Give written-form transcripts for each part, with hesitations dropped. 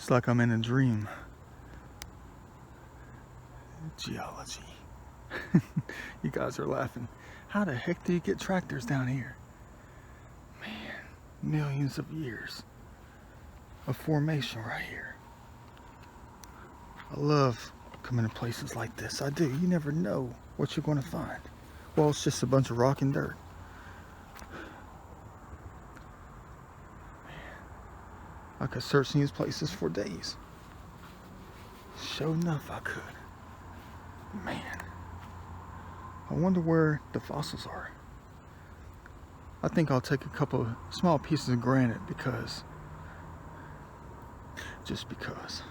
It's like I'm in a dream. Geology. You guys are laughing. How the heck do you get tractors down here? Man, millions of years of formation right here. I love coming to places like this. I do. You never know what you're going to find. Well, it's just a bunch of rock and dirt. Man, I could search these places for days. Sure enough, I could. Man, I wonder where the fossils are. I think I'll take a couple of small pieces of granite just because.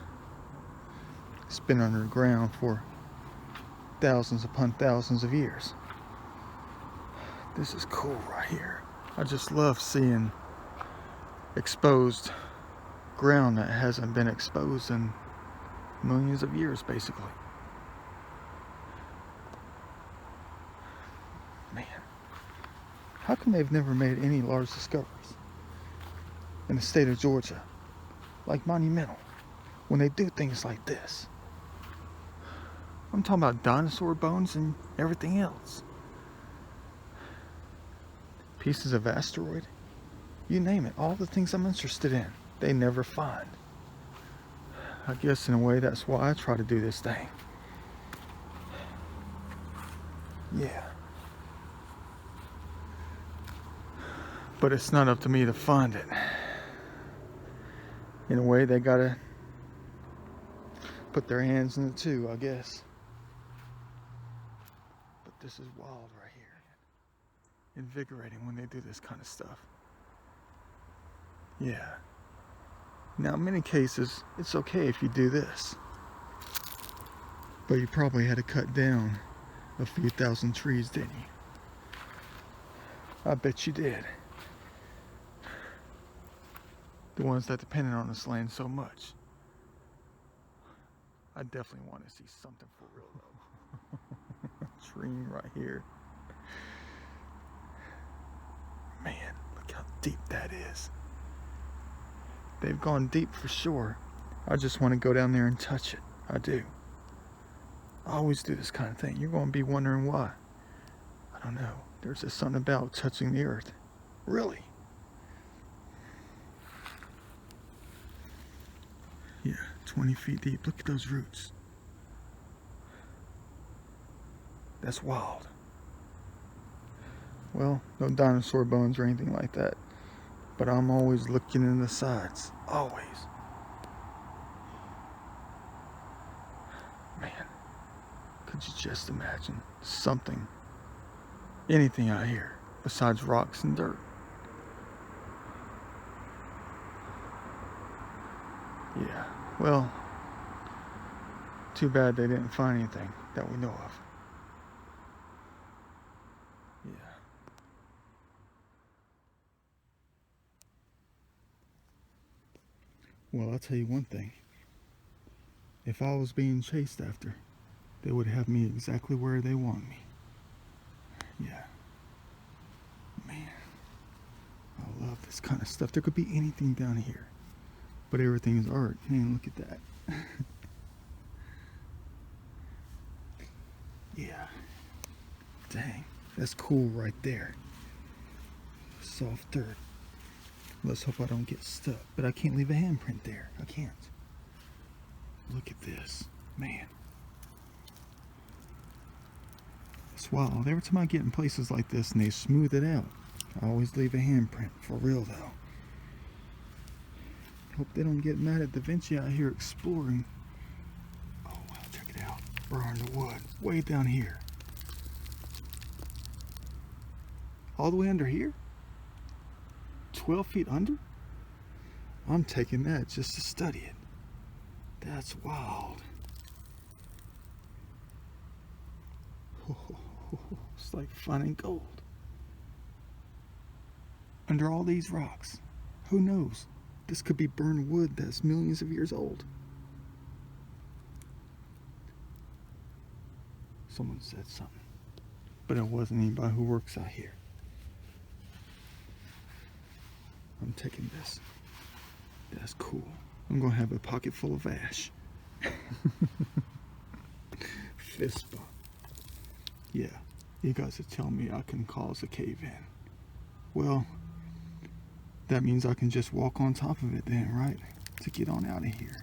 It's been underground for thousands upon thousands of years. This is cool right here. I just love seeing exposed ground that hasn't been exposed in millions of years, basically. Man, how come they've never made any large discoveries in the state of Georgia, like monumental, when they do things like this? I'm talking about dinosaur bones and everything else. Pieces of asteroid, you name it, all the things I'm interested in, they never find. I guess in a way that's why I try to do this thing. Yeah. But it's not up to me to find it. In a way, they gotta put their hands in it too, I guess. But this is wild right here. Invigorating when they do this kind of stuff. Yeah. Now, in many cases, it's okay if you do this. But you probably had to cut down a few thousand trees, didn't you? I bet you did. The ones that depended on this land so much. I definitely want to see something for real though. Dream right here. Man, look how deep that is. They've gone deep for sure. I just want to go down there and touch it. I do. I always do this kind of thing. You're going to be wondering why. I don't know. There's just something about touching the earth. Really? Yeah, 20 feet deep. Look at those roots. That's wild. Well, no dinosaur bones or anything like that. But I'm always looking in the sides. Always. Man, could you just imagine something, anything out here besides rocks and dirt? Yeah, well, too bad they didn't find anything that we know of. Yeah. Well, I'll tell you one thing. If I was being chased after, they would have me exactly where they want me. Yeah. Man, I love this kind of stuff. There could be anything down here, but everything is art. Man, look at that. Yeah. Dang, that's cool right there. Soft dirt. Let's hope I don't get stuck. But I can't leave a handprint there. I can't. Look at this. Man. It's wild. Every time I get in places like this and they smooth it out, I always leave a handprint. For real though. Hope they don't get mad at Da Vinci out here exploring. Oh wow, check it out. Burn the wood. Way down here. All the way under here? 12 feet under? I'm taking that just to study it. That's wild. It's like finding gold. Under all these rocks. Who knows? This could be burned wood that's millions of years old. Someone said something. But it wasn't anybody who works out here. I'm taking this. That's cool. I'm gonna have a pocket full of ash. Fist bump. Yeah, you guys are telling me I can cause a cave in. Well, that means I can just walk on top of it then, right? To get on out of here.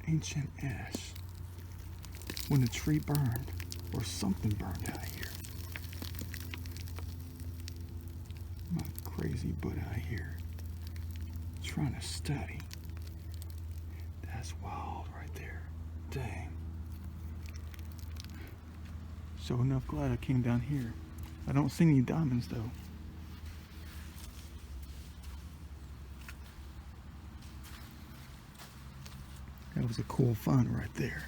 Ancient ash. When a tree burned, or something burned out here. My crazy butt out here. Trying to study. That's wild right there. Dang. Sure enough, glad I came down here. I don't see any diamonds though. That was a cool find right there.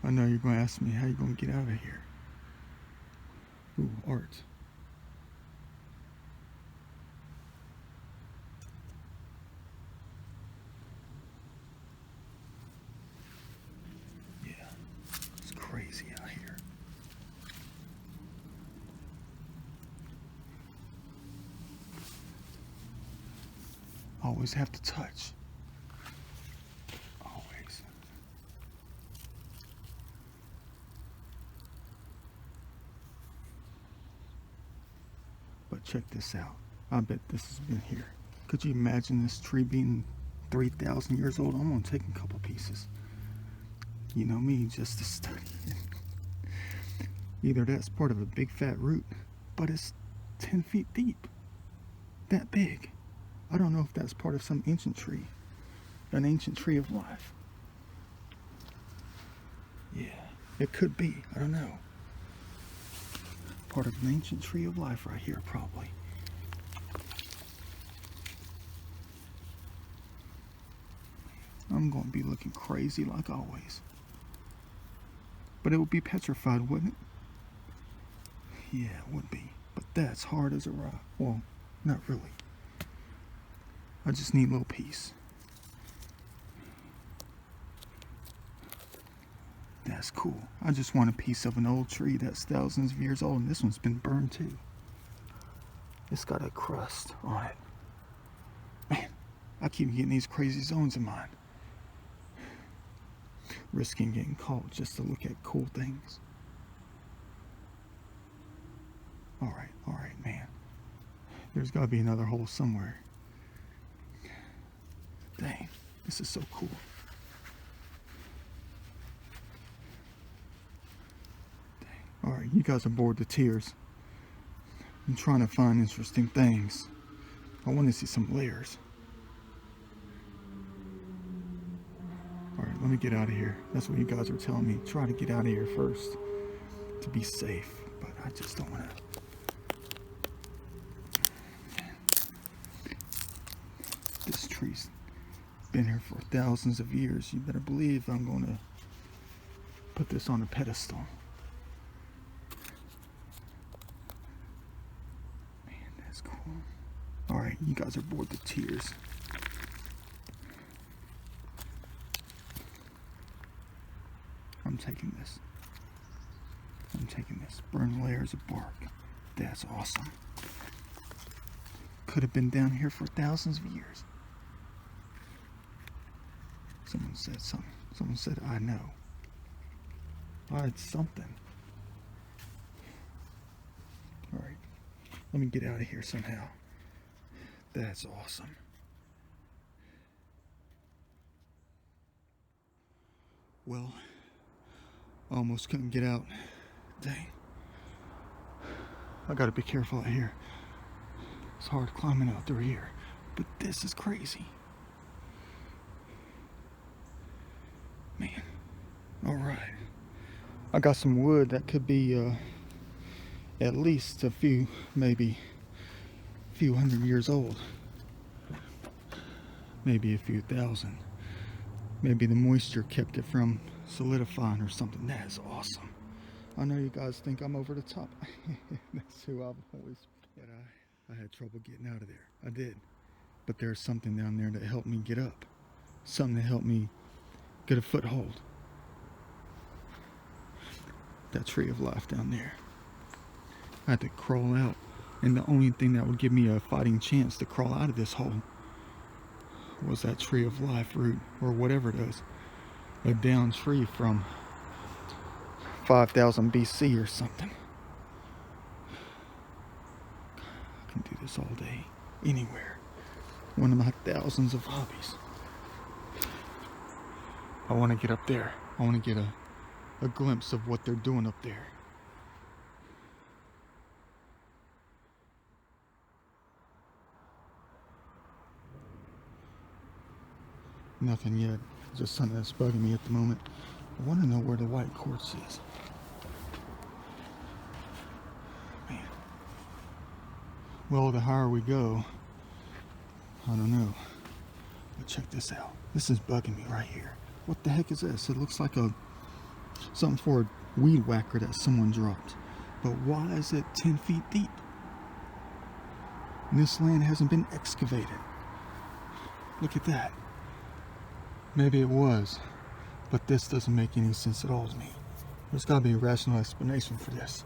I know you're going to ask me how you're going to get out of here. Ooh, art. Yeah, it's crazy out here. Always have to touch. Always. But check this out. I bet this has been here. Could you imagine this tree being 3,000 years old? I'm gonna take a couple pieces. You know me, just to study it. Either that's part of a big fat root, but it's 10 feet deep. That big. I don't know if that's part of some ancient tree. An ancient tree of life. Yeah, it could be. I don't know. Part of an ancient tree of life right here, probably. I'm going to be looking crazy like always. But it would be petrified, wouldn't it? Yeah, it would be. But that's hard as a rock. Well, not really. I just need a little piece. That's cool. I just want a piece of an old tree that's thousands of years old, and this one's been burned too. It's got a crust on it. Man, I keep getting these crazy zones in mine. Risking getting caught just to look at cool things. Alright, man. There's gotta be another hole somewhere. Dang, this is so cool. Alright, you guys are bored to tears. I'm trying to find interesting things. I want to see some layers. Alright, let me get out of here. That's what you guys are telling me. Try to get out of here first. To be safe. But I just don't want to. This tree's been here for thousands of years. You better believe I'm going to put this on a pedestal. Alright, you guys are bored to tears. I'm taking this. Burn layers of bark. That's awesome. Could have been down here for thousands of years. Someone said something. Someone said, I know. It's something. Alright, let me get out of here somehow. That's awesome. Well, almost couldn't get out. Dang. I gotta be careful out here. It's hard climbing out through here. But this is crazy. Man. Alright. I got some wood that could be at least a few, maybe few hundred years old, maybe a few thousand. Maybe the moisture kept it from solidifying or something. That is awesome. I know you guys think I'm over the top. That's who I've always been. But I had trouble getting out of there. I did. But there's something down there that helped me get up. Something that helped me get a foothold. That tree of life down there. I had to crawl out And the only thing that would give me a fighting chance to crawl out of this hole was that tree of life root, or whatever it is. A down tree from 5000 BC or something. I can do this all day, anywhere. One of my thousands of hobbies. I want to get up there. I want to get a glimpse of what they're doing up there. Nothing yet. Just something that's bugging me at the moment. I want to know where the white quartz is. Man. Well, the higher we go, I don't know. But check this out. This is bugging me right here. What the heck is this? It looks like something for a weed whacker that someone dropped. But why is it 10 feet deep? And this land hasn't been excavated. Look at that. Maybe it was, but this doesn't make any sense at all to me. There's got to be a rational explanation for this.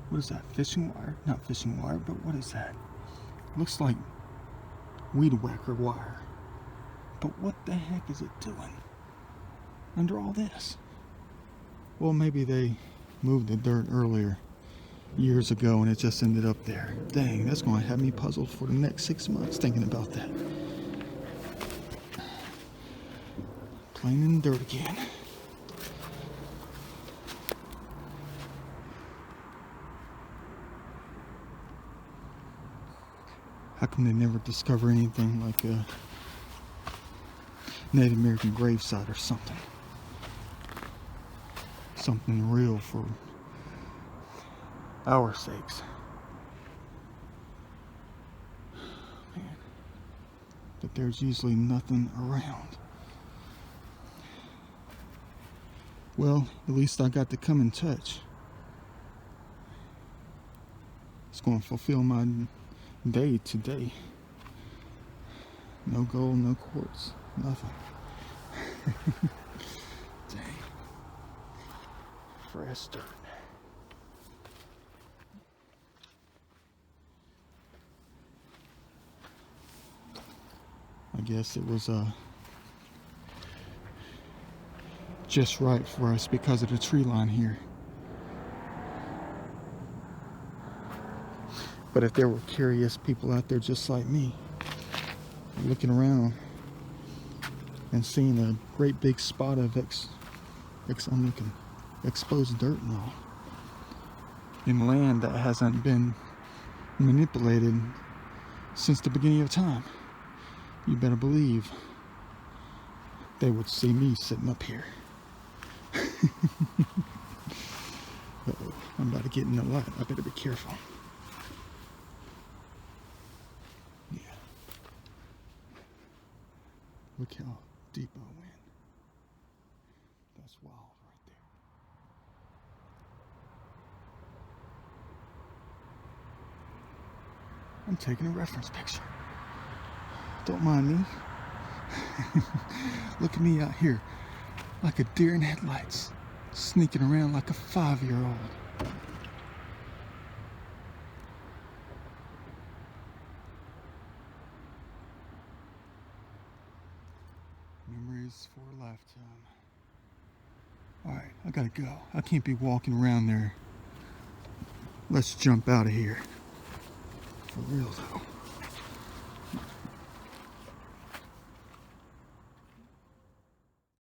What is that? Fishing wire? Not fishing wire, but what is that? Looks like weed whacker wire. But what the heck is it doing under all this? Well, maybe they moved the dirt earlier, years ago, and it just ended up there. Dang, that's going to have me puzzled for the next 6 months thinking about that. Playing in the dirt again. How come they never discover anything like a Native American gravesite or something? Something real for our sakes. Man. But there's usually nothing around. Well, at least I got to come in touch. It's going to fulfill my day today. No gold, no quartz, nothing. Dang. Fresh dirt. I guess it was just right for us because of the tree line here. But if there were curious people out there just like me, looking around and seeing a great big spot of exposed dirt and all, in land that hasn't been manipulated since the beginning of time, you better believe they would see me sitting up here. Uh-oh, I'm about to get in the light. I better be careful. Yeah. Look how deep I went. That's wild right there. I'm taking a reference picture. Don't mind me. Look at me out here, like a deer in headlights, sneaking around like a 5-year-old. Memories for a lifetime. Alright, I gotta go. I can't be walking around there. Let's jump out of here. For real though.